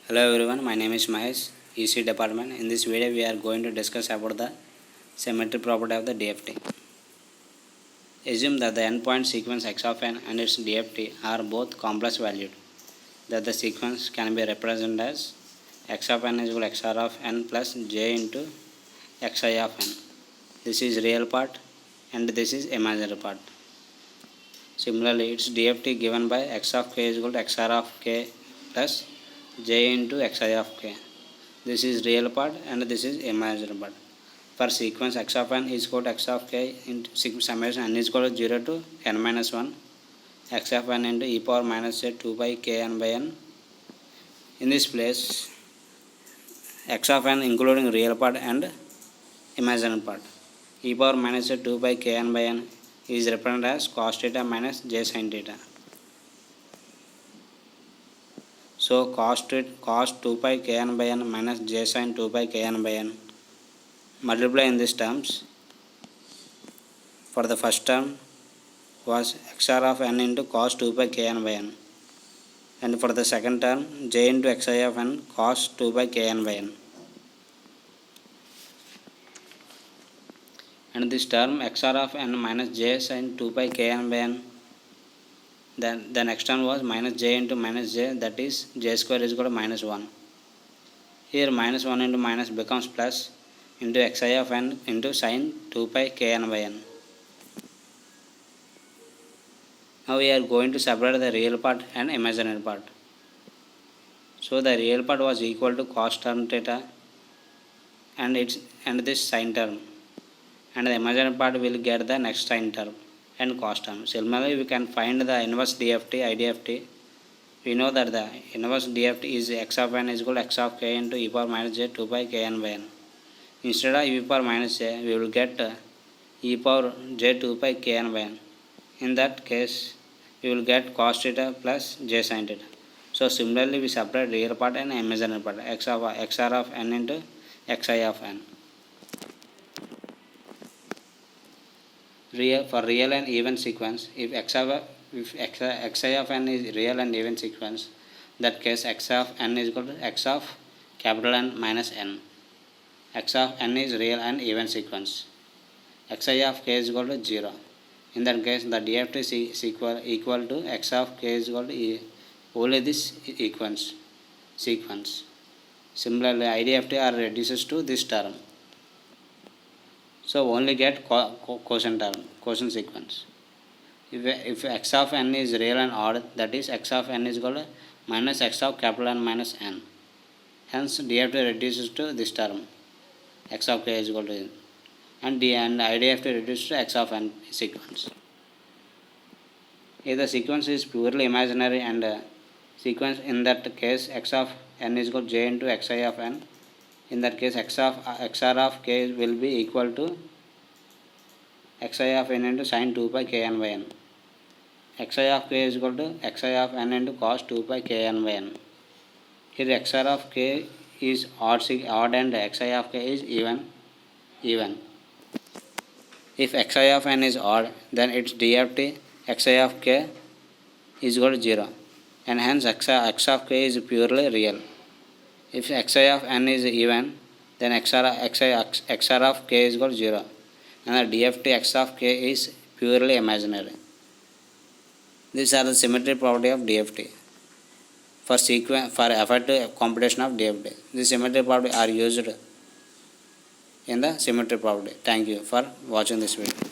Hello everyone, my name is Mahesh, EC department. In this video we are going to discuss about the symmetry property of the DFT. Assume that the endpoint sequence x of n and its DFT are both complex valued, that the sequence can be represented as x of n is equal to xr of n plus j into xi of n. This is real part and this is imaginary part. Similarly, its DFT given by x of k is equal to xr of k plus j into xi of k. This is real part and this is imaginary part. For sequence x of n is equal to x of k into summation n is equal to 0 to n minus 1 x of n into e power minus j 2 by k n by n. In this place x of n including real part and imaginary part, e power minus j 2 by k n by n is represented as cos theta minus j sin theta. So cos 2 pi kn by n minus j sin 2 pi kn by n, multiply in these terms. For the first term was xr of n into cos 2 pi kn by n, and for the second term j into xi of n cos 2 pi kn by n. And this term xr of n minus j sin 2 pi kn by n, then the next term was minus j into minus j, that is j square is equal to minus 1. Here minus 1 into minus becomes plus into xi of n into sin 2 pi kn by n. Now we are going to separate the real part and imaginary part. So the real part was equal to cos term theta and this sin term, and the imaginary part will get the next sin term and cos term. Similarly, we can find the inverse DFT, IDFT. We know that the inverse DFT is x of n is equal to x of k into e power minus j 2 pi kn by n. Instead of e power minus j, we will get e power j 2 pi kn by n. In that case, we will get cos theta plus j sin theta. So similarly, we separate real part and imaginary part, xr of n into xi of n. For real and even sequence, if xi of n is real and even sequence, that case x of n is equal to x of capital N minus n. X of n is real and even sequence. Xi of k is equal to 0. In that case, the DFT is equal to x of k is equal to only this sequence. Similarly, IDFT are reduces to this term. So only get quotient term, quotient sequence. If x of n is real and odd, that is x of n is equal to minus x of capital N minus n. Hence DFT reduces to this term, x of k is equal to n, and IDFT reduces to x of n sequence. If the sequence is purely imaginary and sequence, in that case x of n is equal to j into xi of n. In that case, xr of k will be equal to xi of n into sin 2 pi kn by n. Xi of k is equal to xi of n into cos 2 pi kn by n. Here xr of k is odd and xi of k is even. If xi of n is odd, then its DFT xi of k is equal to 0, and hence x of k is purely real. If xi of n is even, then xr of k is equal to 0, and the DFT x of k is purely imaginary. These are the symmetry property of DFT. For effective computation of DFT, these symmetry property are used in the symmetry property. Thank you for watching this video.